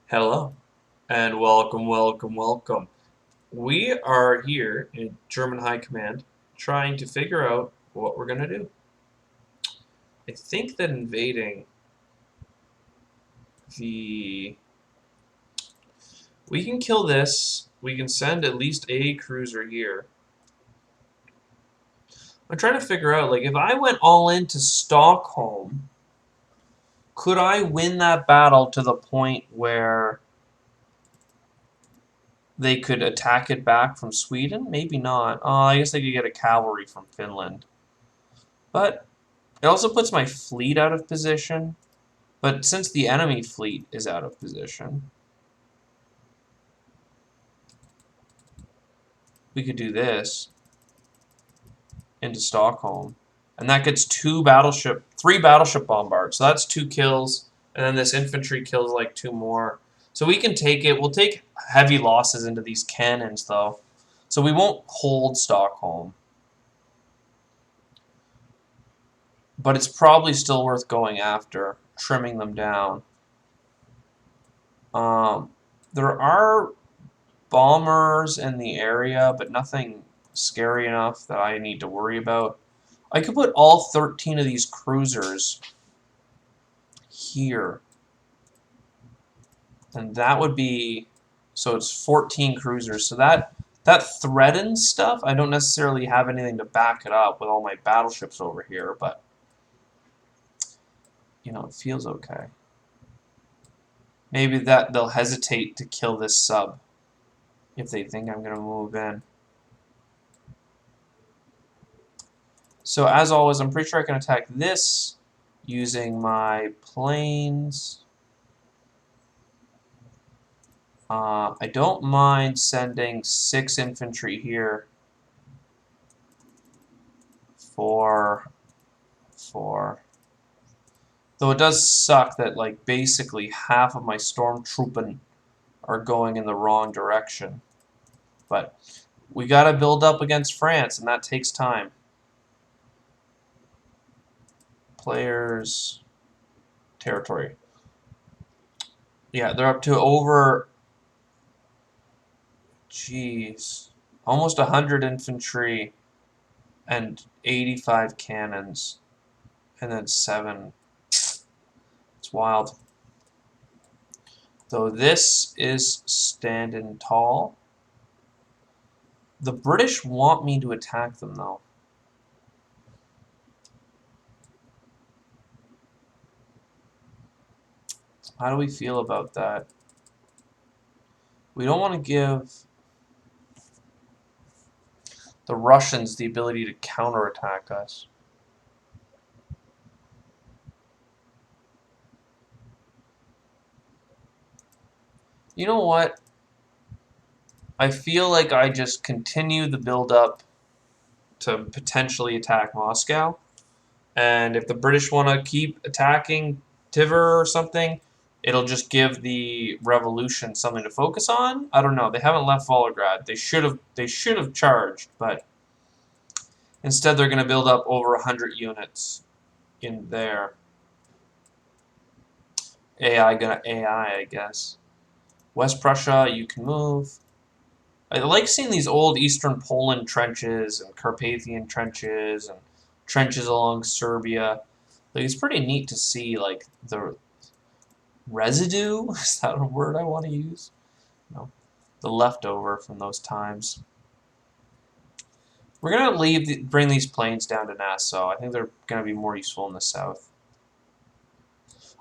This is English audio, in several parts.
Hello, and welcome. We are here in German High Command trying to figure out what we're going to do. I think that invading the... We can kill this. We can send at least a cruiser here. I'm trying to figure out, like, if I went all into Stockholm, could I win that battle to the point where they could attack it back from Sweden? Maybe not. Oh, I guess they could get a cavalry from Finland. But it also puts my fleet out of position. But since the enemy fleet is out of position, we could do this into Stockholm. And that gets three battleship bombards. So that's 2 kills. And then this infantry kills like 2 more. So we can take it. We'll take heavy losses into these cannons, though. So we won't hold Stockholm. But it's probably still worth going after, trimming them down. There are bombers in the area, but nothing scary enough that I need to worry about. I could put all 13 of these cruisers here. And that would be... So it's 14 cruisers. So that threatens stuff. I don't necessarily have anything to back it up with all my battleships over here, but... You know, it feels okay. Maybe that they'll hesitate to kill this sub if they think I'm going to move in. So as always, I'm pretty sure I can attack this using my planes. I don't mind sending 6 infantry here for... Though it does suck that, like, basically half of my stormtroopen are going in the wrong direction. But we gotta build up against France, and that takes time. Players... Territory. Yeah, they're up to over... Jeez. Almost 100 infantry and 85 cannons. And then 7. It's wild. Though this is standing tall. The British want me to attack them, though. How do we feel about that? We don't want to give the Russians the ability to counterattack us. You know what? I feel like I just continue the build-up to potentially attack Moscow. And if the British want to keep attacking Tiver or something, it'll just give the revolution something to focus on. I don't know. They haven't left Volgograd. They should have charged, but instead they're going to build up over 100 units in there. AI gonna AI, I guess. West Prussia, you can move. I like seeing these old Eastern Poland trenches and Carpathian trenches and trenches along Serbia. Like, it's pretty neat to see, like, the residue. Is that a word I want to use? No. The leftover from those times. We're gonna bring these planes down to Nassau. I think they're gonna be more useful in the south.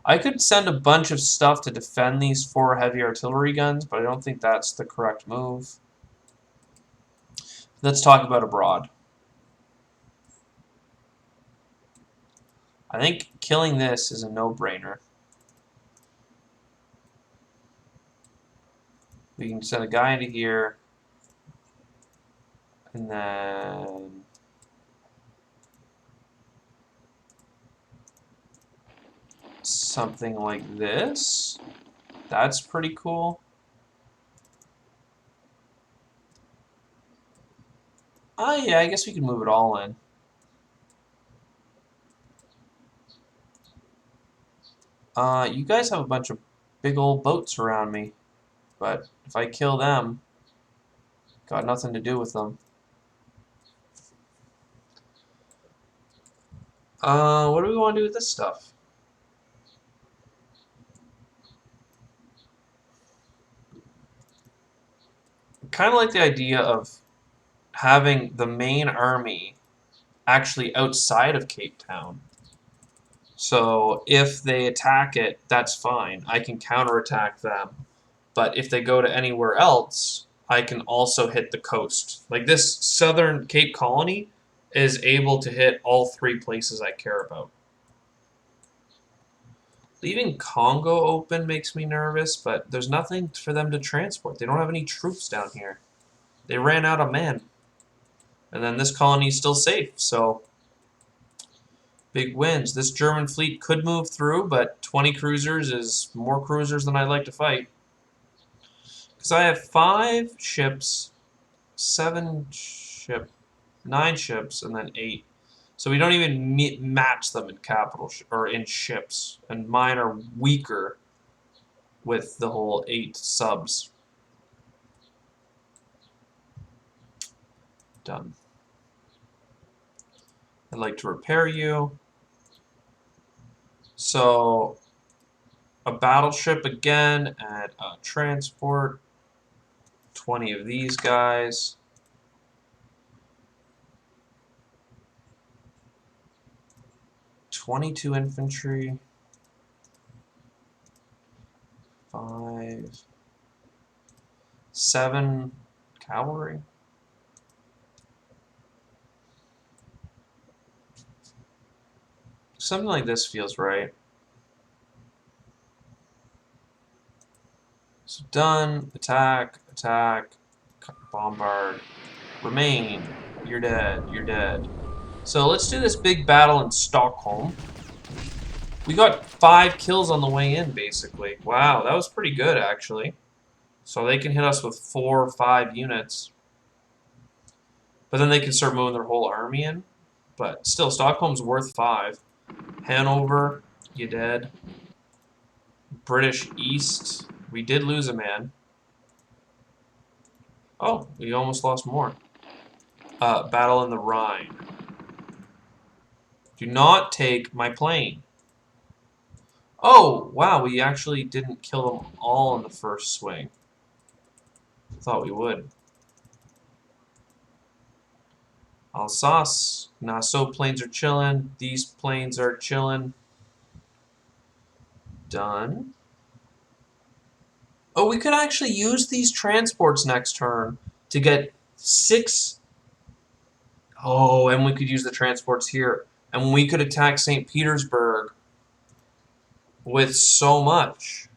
I could send a bunch of stuff to defend these 4 heavy artillery guns, but I don't think that's the correct move. Let's talk about abroad. I think killing this is a no-brainer. We can send a guy into here, and then something like this. That's pretty cool. Oh yeah, I guess we can move it all in. You guys have a bunch of big old boats around me. But if I kill them, got nothing to do with them. What do we want to do with this stuff? Kind of like the idea of having the main army actually outside of Cape Town. So if they attack it, that's fine. I can counterattack them. But if they go to anywhere else, I can also hit the coast. Like this southern Cape Colony is able to hit all 3 places I care about. Leaving Congo open makes me nervous, but there's nothing for them to transport. They don't have any troops down here. They ran out of men. And then this colony is still safe, so big wins. This German fleet could move through, but 20 cruisers is more cruisers than I'd like to fight. Because I have 5 ships, 7 ships, 9 ships, and then 8. So we don't even match them in capital or in ships, and mine are weaker with the whole 8 subs. Done. I'd like to repair you. So a battleship again and a transport. 20 of these guys. "22 infantry, 5, 7 cavalry." Something like this feels right. So done, attack, attack, bombard, remain, you're dead, you're dead. So let's do this big battle in Stockholm. We got 5 kills on the way in, basically. Wow, that was pretty good, actually. So they can hit us with 4 or 5 units. But then they can start moving their whole army in. But still, Stockholm's worth 5. Hanover, you dead. British East, we did lose a man. Oh, we almost lost more. Battle in the Rhine. Do not take my plane. Oh, wow, we actually didn't kill them all in the first swing. Thought we would. Alsace. Nassau planes are chilling. These planes are chilling. Done. Oh, we could actually use these transports next turn to get 6. Oh, and we could use the transports here. And we could attack St. Petersburg with so much.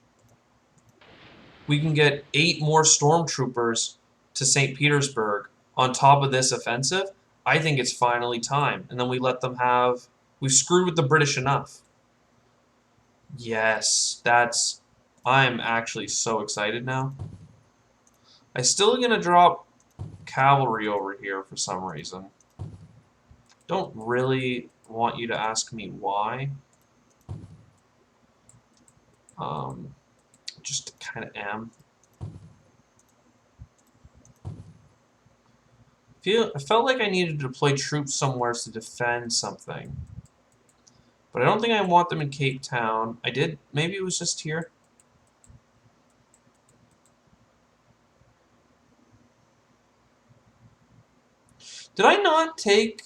We can get 8 more stormtroopers to St. Petersburg on top of this offensive. I think it's finally time. And then we let them have... We've screwed with the British enough. Yes, that's... I'm actually so excited now. I'm still going to drop cavalry over here for some reason. Don't really want you to ask me why. Just kind of am. I felt like I needed to deploy troops somewhere to defend something. But I don't think I want them in Cape Town. I did. Maybe it was just here. Did I not take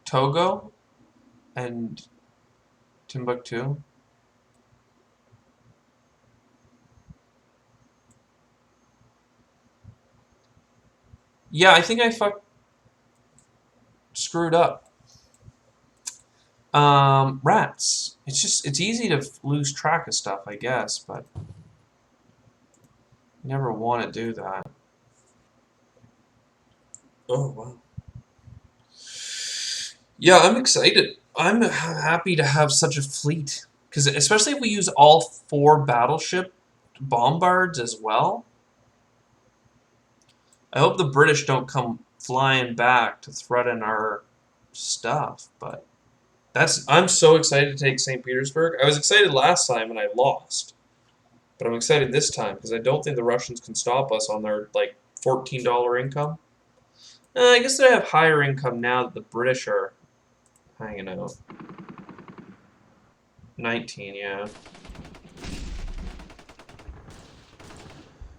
Togo and Timbuktu? Yeah, I think I screwed up. Rats. It's easy to lose track of stuff, I guess, but you never want to do that. Oh, wow. Yeah, I'm excited. I'm happy to have such a fleet. Because especially if we use all 4 battleship bombards as well. I hope the British don't come flying back to threaten our stuff, but I'm so excited to take St. Petersburg. I was excited last time and I lost, but I'm excited this time because I don't think the Russians can stop us on their like $14 income. I guess they have higher income now that the British are hanging out. 19, yeah.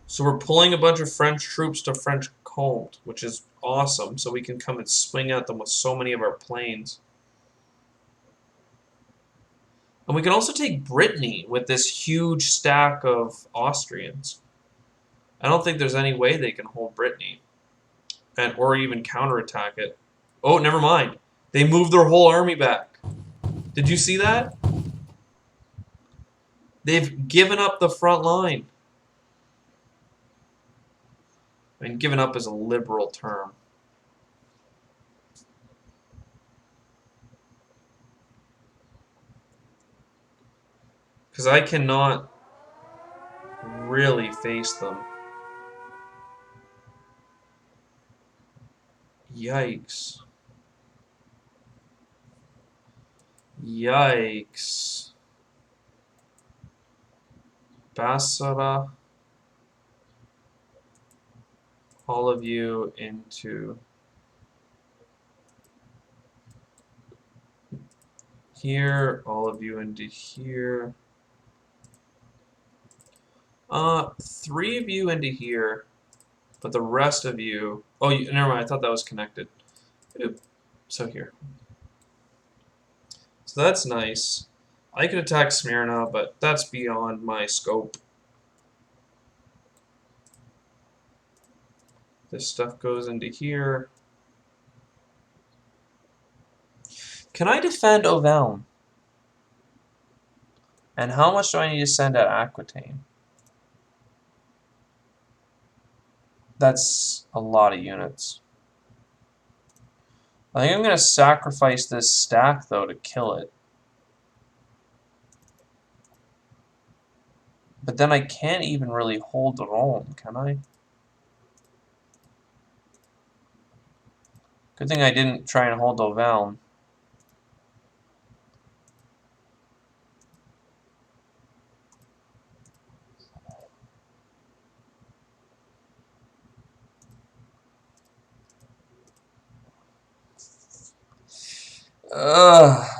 So we're pulling a bunch of French troops to French Comte, which is awesome. So we can come and swing at them with so many of our planes. And we can also take Brittany with this huge stack of Austrians. I don't think there's any way they can hold Brittany and or even counterattack it. Oh, never mind. They moved their whole army back. Did you see that? They've given up the front line. I mean, given up is a liberal term. Because I cannot really face them. Yikes. Yikes. Basara. All of you into here. All of you into here. 3 of you into here. But the rest of you... Oh, never mind. I thought that was connected. Oop. So here. So that's nice. I could attack Smyrna, but that's beyond my scope. This stuff goes into here. Can I defend Auvergne? And how much do I need to send at Aquitaine? That's a lot of units. I think I'm going to sacrifice this stack, though, to kill it. But then I can't even really hold Rome, can I? Good thing I didn't try and hold Auvergne.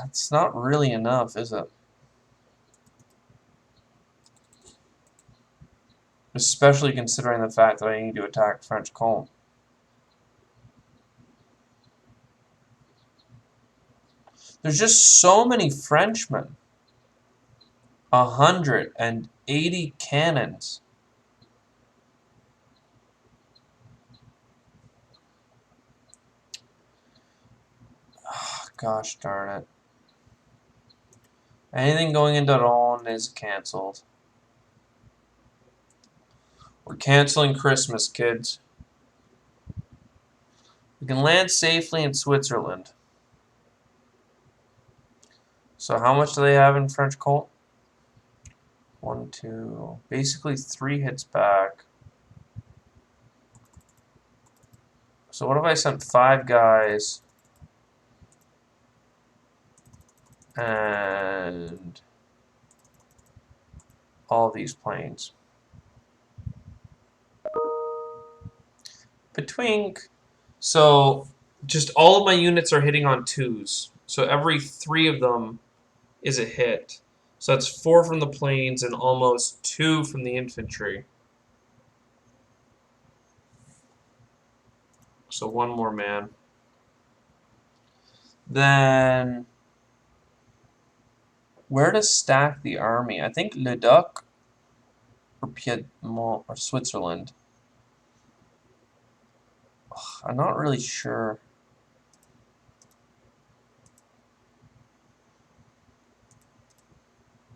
It's not really enough, is it? Especially considering the fact that I need to attack French Comte. There's just so many Frenchmen. 180 cannons. Oh, gosh darn it. Anything going into Rhône is cancelled. We're canceling Christmas, kids. We can land safely in Switzerland. So how much do they have in French Comte? 1, 2, basically 3 hits back. So what if I sent 5 guys and all these planes? Between. So just all of my units are hitting on 2s. So every 3 of them is a hit. So that's 4 from the planes and almost 2 from the infantry. So 1 more man. Then where to stack the army? I think Leduc or Piedmont or Switzerland. Ugh, I'm not really sure.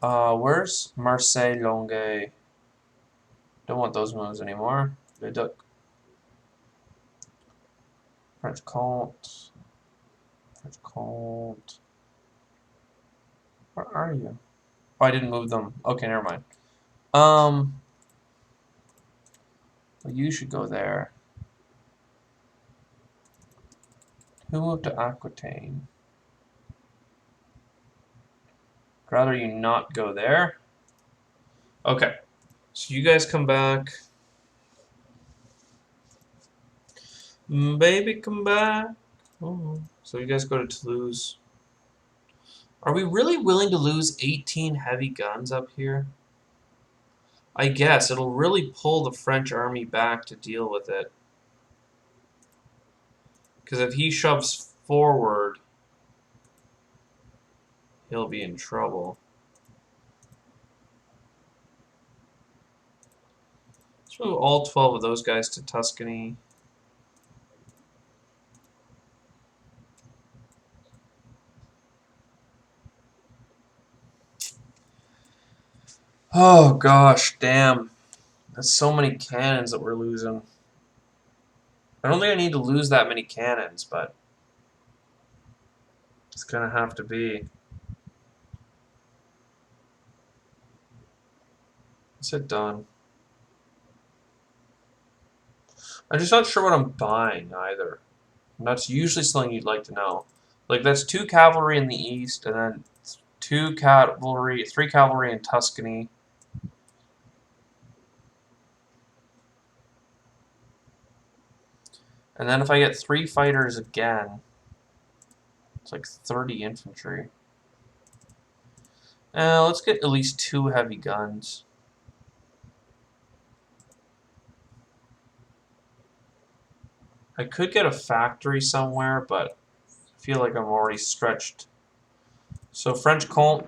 Where's Marseille, Longueuil? Don't want those moves anymore. Leduc. French Comte. French Comte. Where are you? Oh, I didn't move them. Okay, never mind. Well, you should go there. Who moved to Aquitaine? I'd rather you not go there. Okay. So you guys come back. Baby, come back. Oh. So you guys go to Toulouse. Are we really willing to lose 18 heavy guns up here? I guess. It'll really pull the French army back to deal with it. Because if he shoves forward, he'll be in trouble. Let's move all 12 of those guys to Tuscany. Oh gosh, damn. That's so many cannons that we're losing. I don't think I need to lose that many cannons, but it's gonna have to be. Is it done? I'm just not sure what I'm buying either. And that's usually something you'd like to know. Like that's 2 cavalry in the east, and then 3 cavalry in Tuscany. And then if I get 3 fighters again, it's like 30 infantry. Let's get at least 2 heavy guns. I could get a factory somewhere, but I feel like I'm already stretched. So French Colt,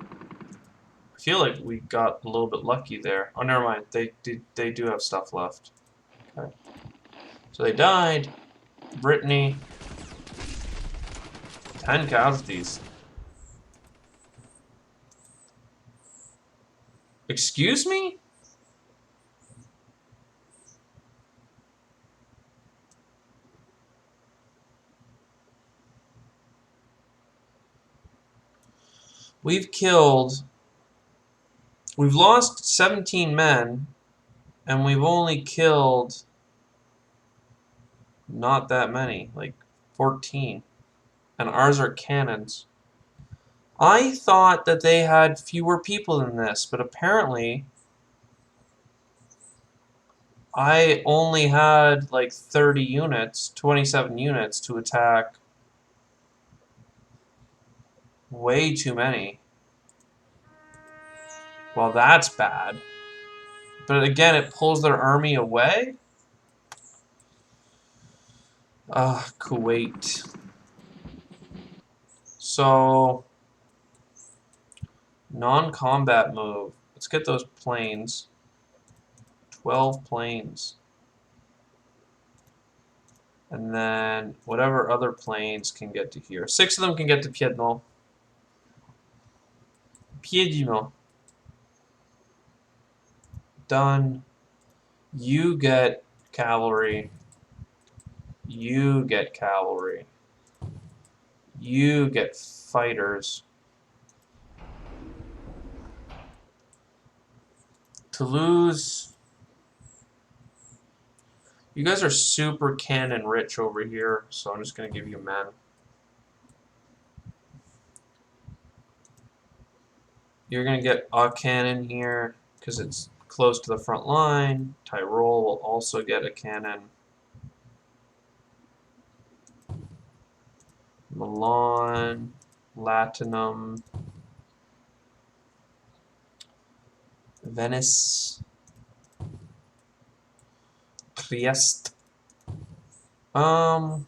I feel like we got a little bit lucky there. Oh, never mind. They do have stuff left. Okay. So they died. Brittany, 10 casualties. Excuse me? We've lost 17 men, and we've only killed not that many, like 14. And ours are cannons. I thought that they had fewer people than this, but apparently I only had like 30 units, 27 units to attack. Way too many. Well, that's bad. But again, it pulls their army away. Kuwait. So, non-combat move. Let's get those planes. 12 planes. And then whatever other planes can get to here. 6 of them can get to Piedmont. Piedmont. Done. You get cavalry. You get cavalry. You get fighters. Toulouse. You guys are super cannon rich over here, so I'm just going to give you men. You're going to get a cannon here because it's close to the front line. Tyrol will also get a cannon. Milan, Latinum, Venice, Trieste. I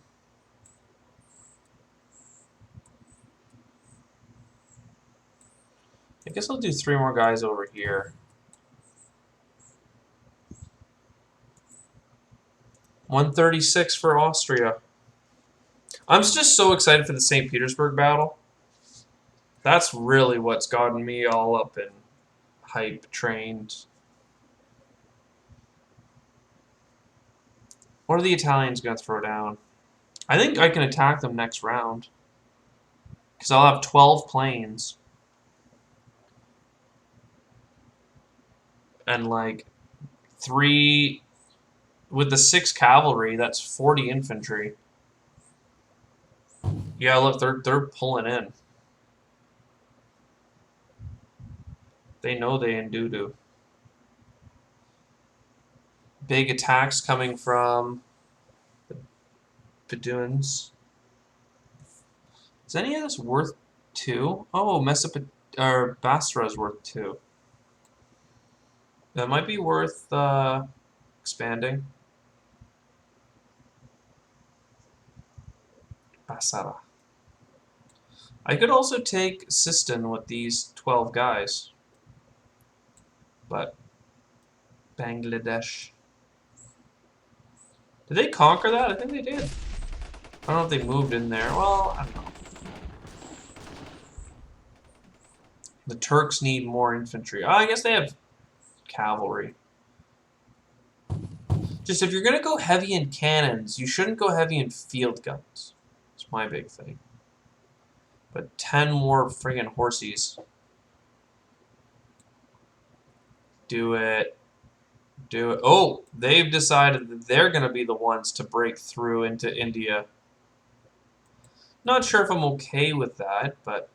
guess I'll do 3 more guys over here. 136 for Austria. I'm just so excited for the St. Petersburg battle. That's really what's gotten me all up in hype trained. What are the Italians going to throw down? I think I can attack them next round. Because I'll have 12 planes. And like 3... With the 6 cavalry, that's 40 infantry. Yeah, look, they're pulling in. They know they in doo-doo. Big attacks coming from the Bedouins. Is any of this worth 2? Oh, or Basra is worth 2. That might be worth expanding. Basara. I could also take Sistan with these 12 guys. But Bangladesh. Did they conquer that? I think they did. I don't know if they moved in there. Well, I don't know. The Turks need more infantry. Oh, I guess they have cavalry. Just if you're going to go heavy in cannons, you shouldn't go heavy in field guns. That's my big thing. But 10 more friggin' horsies. Do it. Do it. Oh, they've decided that they're going to be the ones to break through into India. Not sure if I'm okay with that, but...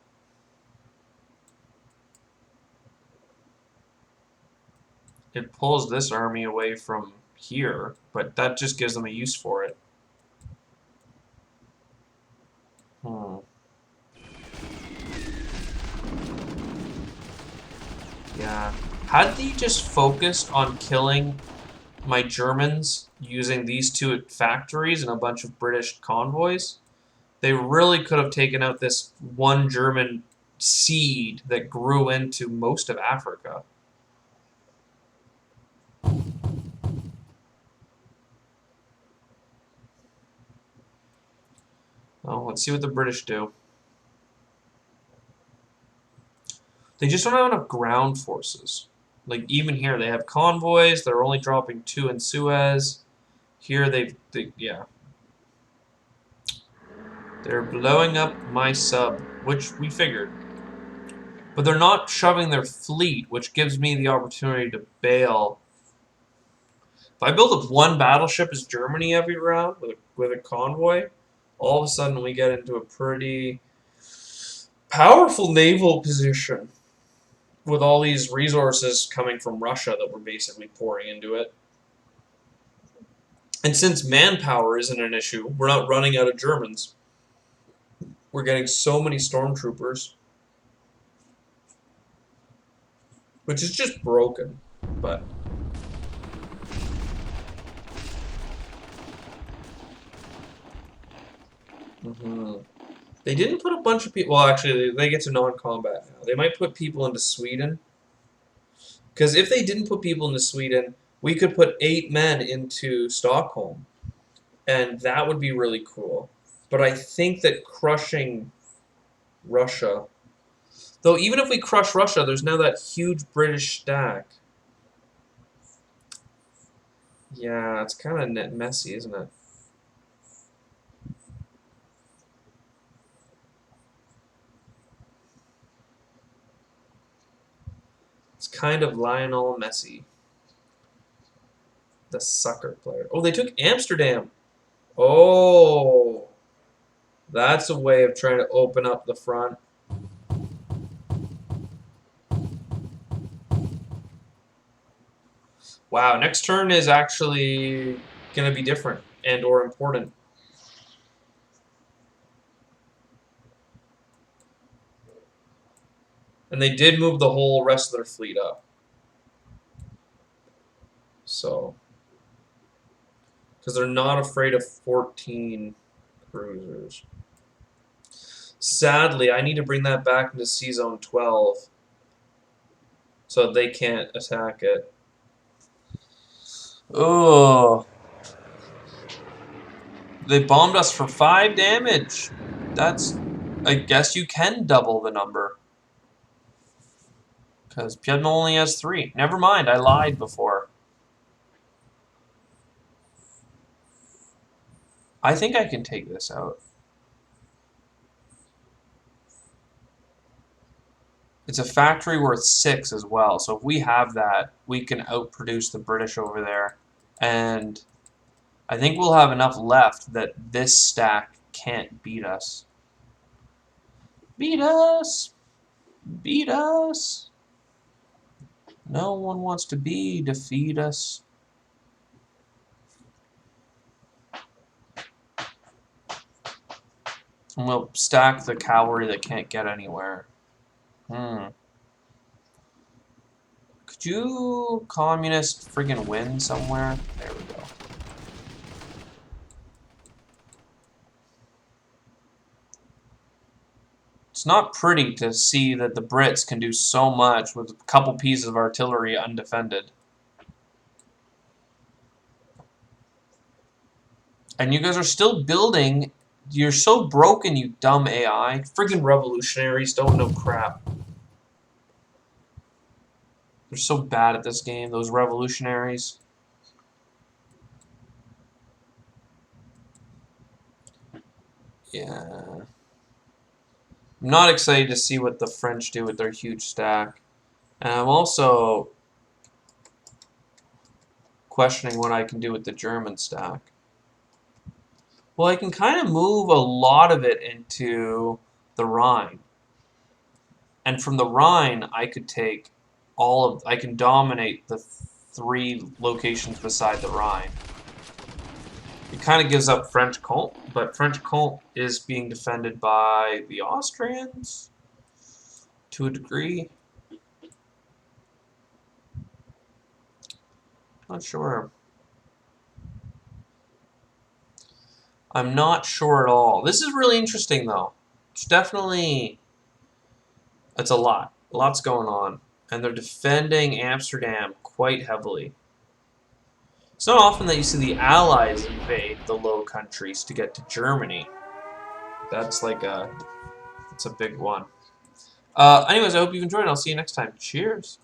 It pulls this army away from here, but that just gives them a use for it. Yeah. Had they just focused on killing my Germans using these 2 factories and a bunch of British convoys, they really could have taken out this one German seed that grew into most of Africa. Oh, let's see what the British do. They just don't have enough ground forces. Like, even here, they have convoys. They're only dropping 2 in Suez. Here, yeah. They're blowing up my sub, which we figured. But they're not shoving their fleet, which gives me the opportunity to bail. If I build up one battleship as Germany every round with a convoy, all of a sudden we get into a pretty powerful naval position with all these resources coming from Russia that we're basically pouring into it. And since manpower isn't an issue, we're not running out of Germans. We're getting so many stormtroopers, which is just broken, but... They didn't put a bunch of people... Well, actually, they get to non-combat now. They might put people into Sweden. Because if they didn't put people into Sweden, we could put 8 men into Stockholm. And that would be really cool. But I think that crushing Russia... Though even if we crush Russia, there's now that huge British stack. Yeah, it's kind of messy, isn't it? It's kind of Lionel Messi. The sucker player. Oh, they took Amsterdam. Oh. That's a way of trying to open up the front. Wow, next turn is actually going to be different and or important. And they did move the whole rest of their fleet up. So, because they're not afraid of 14 cruisers. Sadly, I need to bring that back into C-Zone 12 so they can't attack it. Oh. They bombed us for 5 damage. That's... I guess you can double the number. Because Piedmont only has 3. Never mind, I lied before. I think I can take this out. It's a factory worth 6 as well, so if we have that, we can outproduce the British over there. And I think we'll have enough left that this stack can't beat us. Beat us! Beat us! No one wants to defeat us. And we'll stack the cavalry that can't get anywhere. Could you, communist, friggin' win somewhere? There we go. It's not pretty to see that the Brits can do so much with a couple pieces of artillery undefended. And you guys are still building. You're so broken, you dumb AI. Friggin' revolutionaries don't know crap. They're so bad at this game, those revolutionaries. Yeah. I'm not excited to see what the French do with their huge stack. And I'm also questioning what I can do with the German stack. Well, I can kind of move a lot of it into the Rhine. And from the Rhine, I could take I can dominate the 3 locations beside the Rhine. It kind of gives up French Comte, but French Comte is being defended by the Austrians to a degree. Not sure. I'm not sure at all. This is really interesting, though. It's definitely... It's a lot. Lots going on. And they're defending Amsterdam quite heavily. It's not often that you see the Allies invade the Low Countries to get to Germany. That's like it's a big one. Anyways, I hope you've enjoyed, and I'll see you next time. Cheers!